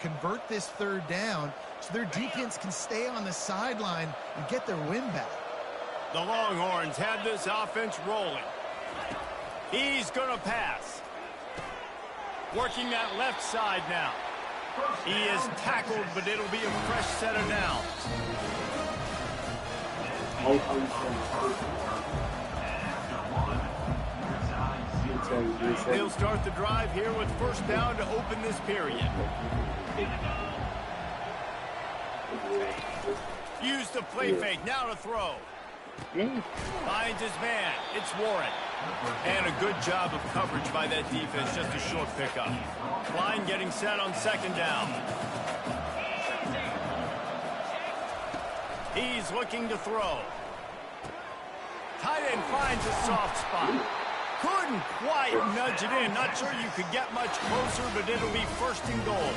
convert this third down so their defense can stay on the sideline and get their win back. The Longhorns have this offense rolling. He's going to pass. Working that left side now. He is tackled, but it'll be a fresh set of downs. He'll start the drive here with first down to open this period. Use the play fake, now to throw. Finds his man, it's Warren. And a good job of coverage by that defense, just a short pickup. Line getting set on second down. He's looking to throw. Tight end finds a soft spot. Couldn't quite nudge it in. Not sure you could get much closer, but it'll be first and goal.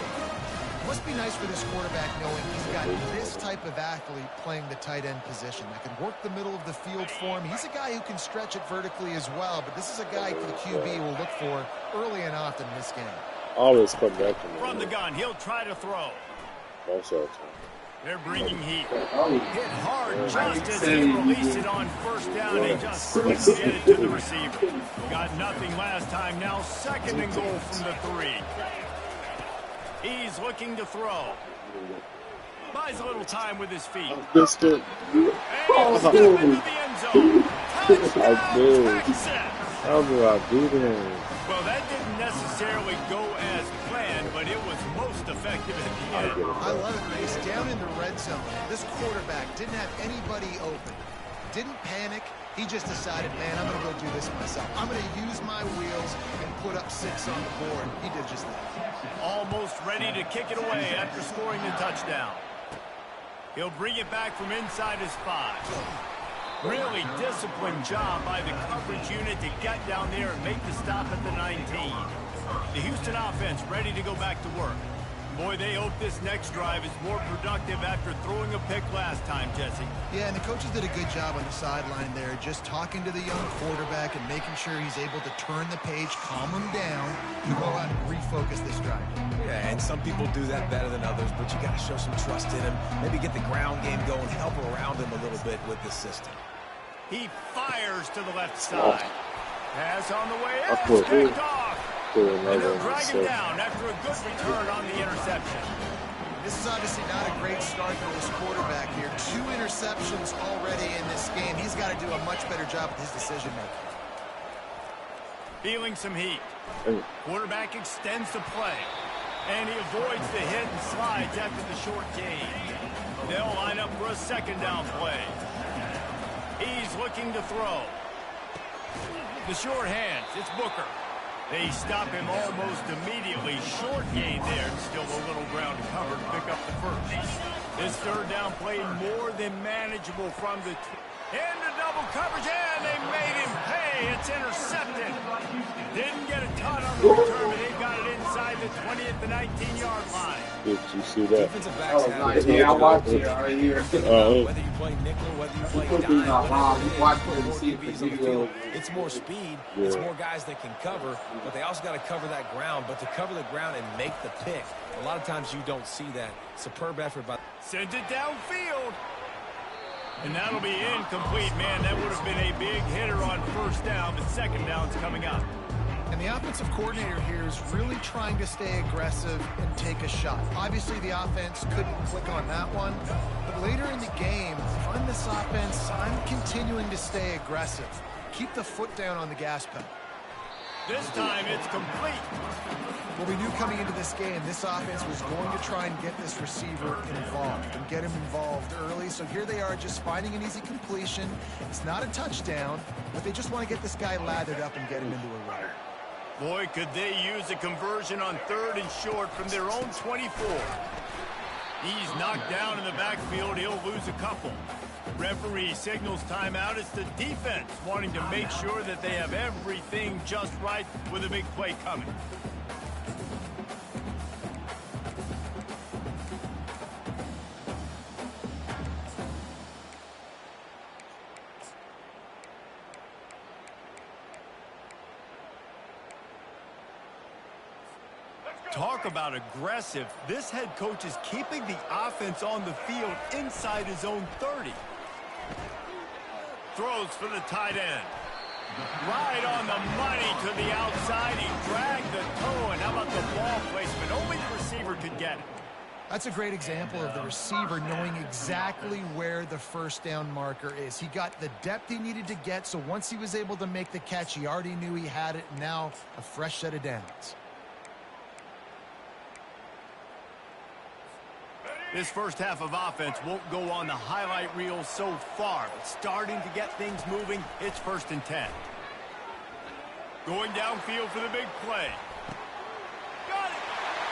Must be nice for this quarterback knowing he's got this type of athlete playing the tight end position that can work the middle of the field for him. He's a guy who can stretch it vertically as well, but this is a guy for the QB will look for early and often in this game. Always come back to me. From the gun, he'll try to throw. Also, they're bringing heat. Hit hard just as he released it on first down. He just couldn't get it to the receiver. Got nothing last time. Now second and goal from the 3. He's looking to throw. Buys a little time with his feet. And he'll step into the end zone. Touchdown, Texas. How do I do that? Well, that didn't necessarily go as planned, but it was most effective at the end. I love it, Mace. Down in the red zone, this quarterback didn't have anybody open. Didn't panic. He just decided, man, I'm going to go do this myself. I'm going to use my wheels and put up 6 on the board. He did just that. Almost ready to kick it away after scoring the touchdown. He'll bring it back from inside his 5. Really disciplined job by the coverage unit to get down there and make the stop at the 19. The Houston offense ready to go back to work. Boy, they hope this next drive is more productive after throwing a pick last time, Jesse. Yeah, and the coaches did a good job on the sideline there, just talking to the young quarterback and making sure he's able to turn the page, calm him down, to go out and refocus this drive. Yeah, and some people do that better than others, but you got to show some trust in him. Maybe get the ground game going, help around him a little bit with this system. He fires to the left side. Pass on the way out, picked off. And they'll drag him down after a good return on the interception. This is obviously not a great start for this quarterback here. 2 interceptions already in this game. He's got to do a much better job with his decision-making. Feeling some heat. Quarterback extends the play. And he avoids the hit and slides after the short gain. They'll line up for a second down play. He's looking to throw. The short hands, it's Booker. They stop him almost immediately. Short gain there. Still a little ground to cover to pick up the first. This third down play more than manageable from the... Into double coverage, and they made him pay. It's intercepted. Didn't get a ton on the return, but they got it inside the 20 at the 19-yard line. Did you see that? Defensive backs have Yeah, I watched it right here. whether you play nickel, whether you play dime, it's more speed, it's more guys that can cover, but they also got to cover that ground. But to cover the ground and make the pick, a lot of times you don't see that. Superb effort by... Sends it downfield. And that'll be incomplete. Man, that would have been a big hitter on first down, but second down's coming up. And the offensive coordinator here is really trying to stay aggressive and take a shot. Obviously, the offense couldn't click on that one. But later in the game, if I'm this offense, I'm continuing to stay aggressive. Keep the foot down on the gas pedal. This time it's complete. Well, we knew coming into this game, this offense was going to try and get this receiver involved and get him involved early. So here they are just finding an easy completion. It's not a touchdown, but they just want to get this guy lathered up and get him into a run. Boy, could they use a conversion on third and short from their own 24. He's knocked down in the backfield. He'll lose a couple. Referee signals timeout. It's the defense wanting to make sure that they have everything just right with a big play coming. Let's go! Talk about aggressive. This head coach is keeping the offense on the field inside his own 30. Throws for the tight end. Right on the money to the outside. He dragged the toe, and how about the ball placement? Only the receiver could get it. That's a great example of the receiver knowing exactly where the first down marker is. He got the depth he needed to get, so once he was able to make the catch, he already knew he had it. Now a fresh set of downs. This first half of offense won't go on the highlight reel so far, but starting to get things moving. It's 1st and 10. Going downfield for the big play. Got it!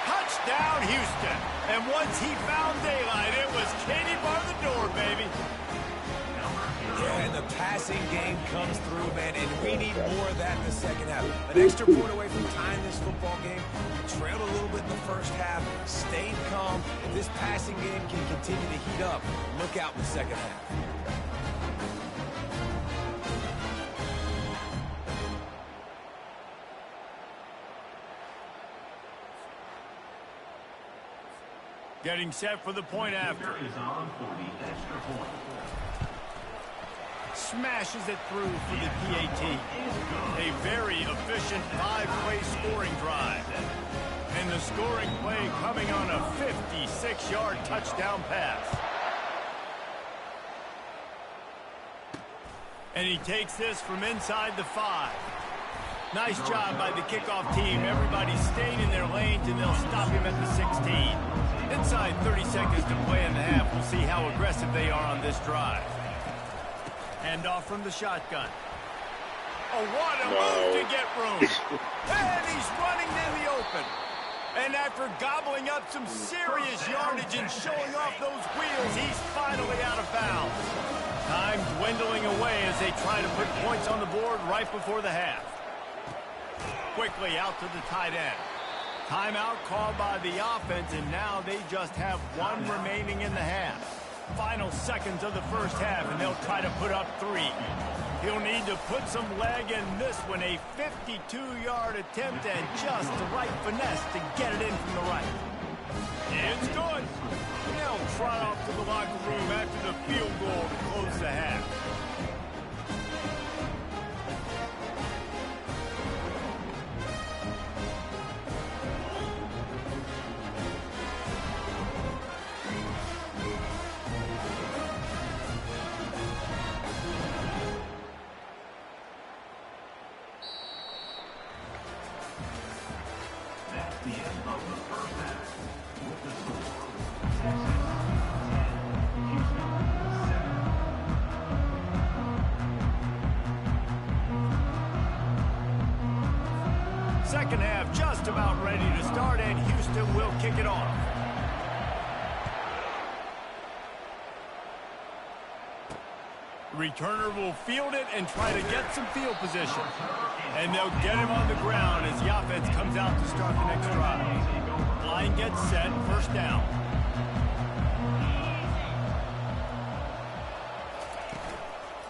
Touchdown, Houston. And once he found daylight, it was Katie bar the door, baby. Yeah, and the passing game comes through, man, and we need more of that in the second half. An extra point away from tying this football game. We trailed a little bit in the first half, stayed calm. If this passing game can continue to heat up, look out in the second half. Getting set for the point after. Smashes it through for the PAT. A very efficient 5-play scoring drive. And the scoring play coming on a 56-yard touchdown pass. And he takes this from inside the 5. Nice job by the kickoff team. Everybody stayed in their lanes, and they'll stop him at the 16. Inside 30 seconds to play in the half. We'll see how aggressive they are on this drive. Hand off from the shotgun. Oh, what a move to get room. And he's running in the open. And after gobbling up some serious yardage and showing off those wheels, he's finally out of bounds. Time dwindling away as they try to put points on the board right before the half. Quickly out to the tight end. Timeout called by the offense, and now they just have one remaining in the half. Final seconds of the first half, and they'll try to put up 3. He'll need to put some leg in this one. A 52-yard attempt and just the right finesse to get it in from the right. It's good. They'll trot off to the locker room after the field goal to close the half. Second half just about ready to start, and Houston will kick it off. Returner will field it and try to get some field position. And they'll get him on the ground as the offense comes out to start the next drive. Line gets set, first down.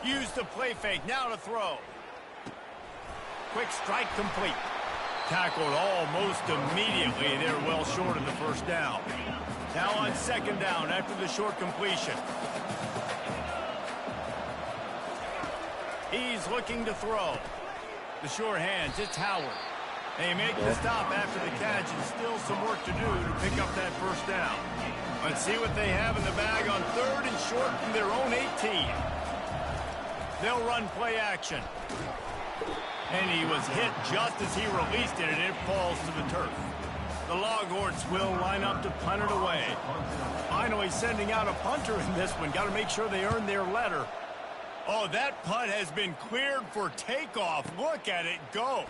Use the play fake, now to throw. Quick strike complete. Tackled almost immediately. They're well short of the first down. Now on second down after the short completion. He's looking to throw. The short hands, it's Howard. They make the stop after the catch, and still some work to do to pick up that first down. Let's see what they have in the bag on third and short from their own 18. They'll run play action. And he was hit just as he released it, and it falls to the turf. The Longhorns will line up to punt it away. Finally sending out a punter in this one. Got to make sure they earn their letter. Oh, that punt has been cleared for takeoff. Look at it go.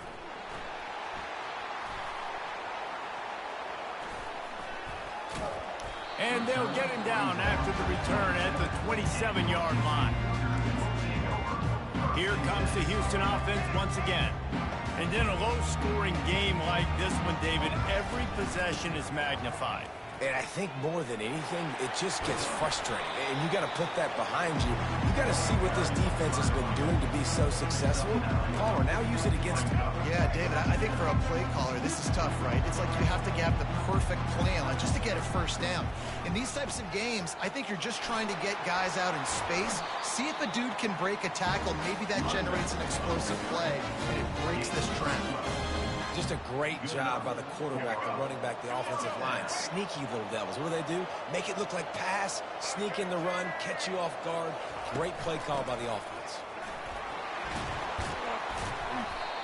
And they'll get him down after the return at the 27-yard line. Here comes the Houston offense once again. And in a low-scoring game like this one, David, every possession is magnified. And I think more than anything, it just gets frustrating. And you got to put that behind you. You got to see what this defense has been doing to be so successful. Caller, now use it against them. Yeah, David, I think for a play caller, this is tough, right? It's like you have to have the perfect plan just to get a first down. In these types of games, I think you're just trying to get guys out in space, see if a dude can break a tackle. Maybe that generates an explosive play, and it breaks this trend. Just a great job by the quarterback, the running back, the offensive line. Sneaky little devils. What do? Make it look like pass, sneak in the run, catch you off guard. Great play call by the offense.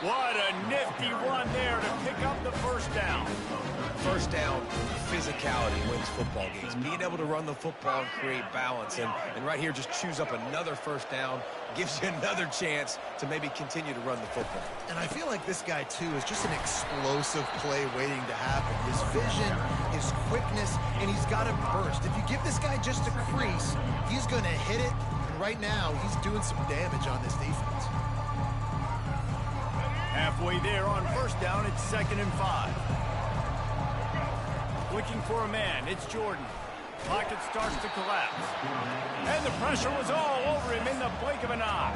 What a nifty run there to pick up the first down. First down, physicality wins football games. Being able to run the football and create balance. And right here, just choose up another first down. Gives you another chance to maybe continue to run the football. And I feel like this guy, too, is just an explosive play waiting to happen. His vision, his quickness, and he's got a burst. If you give this guy just a crease, he's going to hit it. And right now, he's doing some damage on this defense. Halfway there on first down, it's 2nd and 5. Looking for a man, it's Jordan. Pocket starts to collapse. And the pressure was all over him in the blink of an eye.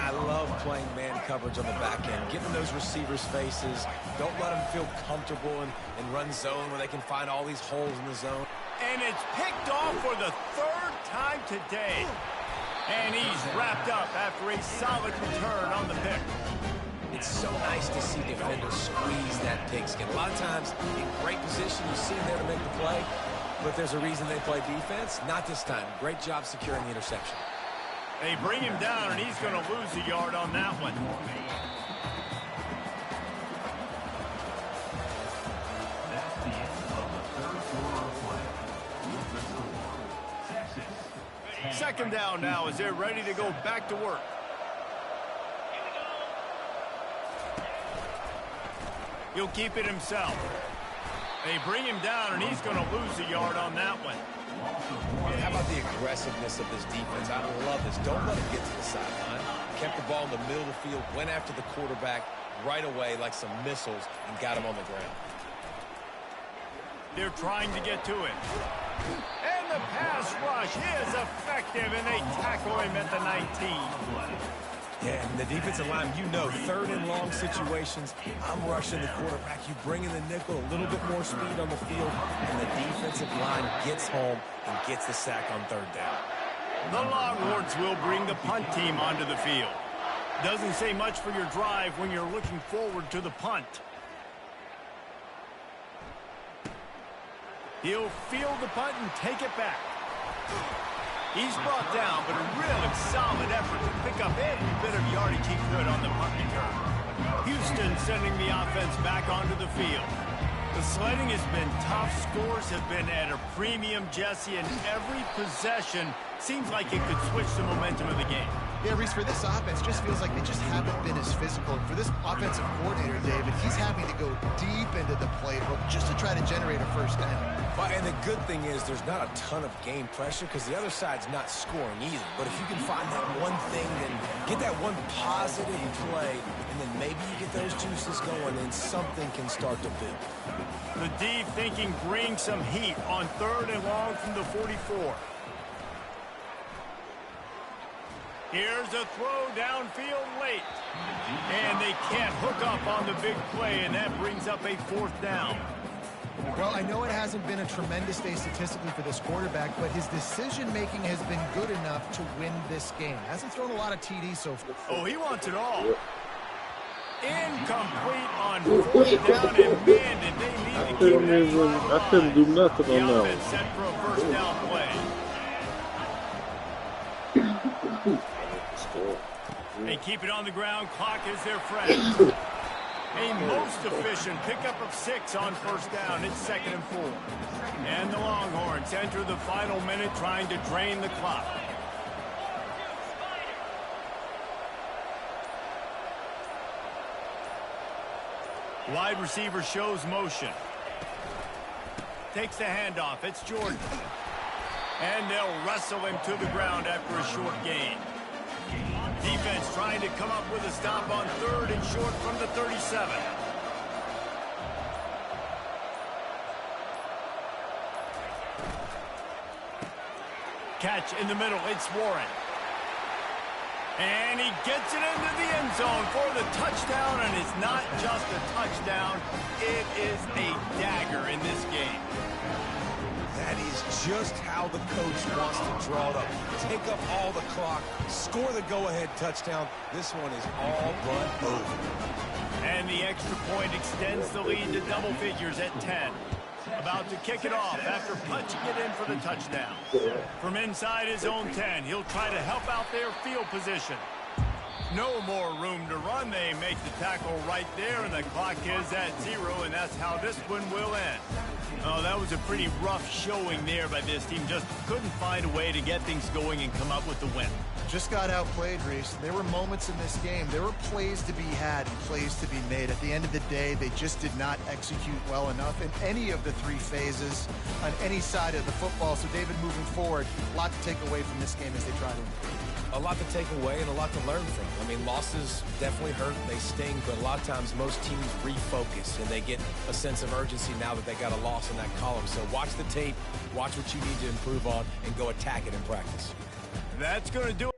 I love playing man coverage on the back end, giving those receivers faces. Don't let them feel comfortable and run zone where they can find all these holes in the zone. And it's picked off for the 3rd time today. And he's wrapped up after a solid return on the pick. It's so nice to see defenders squeeze that pigskin. A lot of times, in great position, you see them there to make the play, but there's a reason they play defense. Not this time. Great job securing the interception. They bring him down, and he's going to lose a yard on that one. Second down now as they're ready to go back to work. He'll keep it himself. They bring him down, and he's going to lose a yard on that one. How about the aggressiveness of this defense? I love this. Don't let him get to the sideline. Kept the ball in the middle of the field, went after the quarterback right away like some missiles, and got him on the ground. They're trying to get to him. And the pass rush is effective, and they tackle him at the 19. Yeah, and the defensive line, you know, 3rd and long situations, I'm rushing the quarterback. You bring in the nickel, a little bit more speed on the field, and the defensive line gets home and gets the sack on 3rd down. The Longhorns will bring the punt team onto the field. Doesn't say much for your drive when you're looking forward to the punt. He'll field the punt and take it back. He's brought down, but a really solid effort to pick up every bit of yardage he could on the punt return. Houston sending the offense back onto the field. The sledding has been tough. Scores have been at a premium, Jesse, and every possession seems like it could switch the momentum of the game. Yeah, Reese, for this offense, just feels like they just haven't been as physical. And for this offensive coordinator, David, he's having to go deep into the playbook just to try to generate a first down. And the good thing is there's not a ton of game pressure because the other side's not scoring either. But if you can find that one thing, then get that one positive play, and then maybe you get those juices going, and something can start to build. The D thinking bring some heat on 3rd and long from the 44. Here's a throw downfield late. And they can't hook up on the big play, and that brings up a 4th down. Well, I know it hasn't been a tremendous day statistically for this quarterback, but his decision-making has been good enough to win this game. Hasn't thrown a lot of TDs so far. Oh, he wants it all. Incomplete on 4th down, and man, did they need to keep that drive alive. I couldn't do nothing on that The one. offense set for a first down play. They keep it on the ground. Clock is their friend. A most efficient pickup of 6 on first down. It's 2nd and 4. And the Longhorns enter the final minute trying to drain the clock. Wide receiver shows motion. Takes the handoff. It's Jordan. And they'll wrestle him to the ground after a short gain. Defense trying to come up with a stop on 3rd and short from the 37. Catch in the middle. It's Warren. And he gets it into the end zone for the touchdown, and it's not just a touchdown. It is a dagger in this game. That is just how the coach wants to draw it up. Take up all the clock, score the go-ahead touchdown. This one is all but over. And the extra point extends the lead to double figures at 10. About to kick it off after punching it in for the touchdown. From inside his own 10, he'll try to help out their field position. No more room to run. They make the tackle right there, and the clock is at 0, and that's how this one will end. Oh, that was a pretty rough showing there by this team. Just couldn't find a way to get things going and come up with the win. Just got outplayed, Reese. There were moments in this game. There were plays to be had and plays to be made. At the end of the day, they just did not execute well enough in any of the three phases on any side of the football. So, David, moving forward, a lot to take away from this game as they try to improve. A lot to take away and a lot to learn from. I mean, losses definitely hurt, they sting, but a lot of times most teams refocus and they get a sense of urgency now that they got a loss in that column. So watch the tape, watch what you need to improve on, and go attack it in practice. That's going to do it.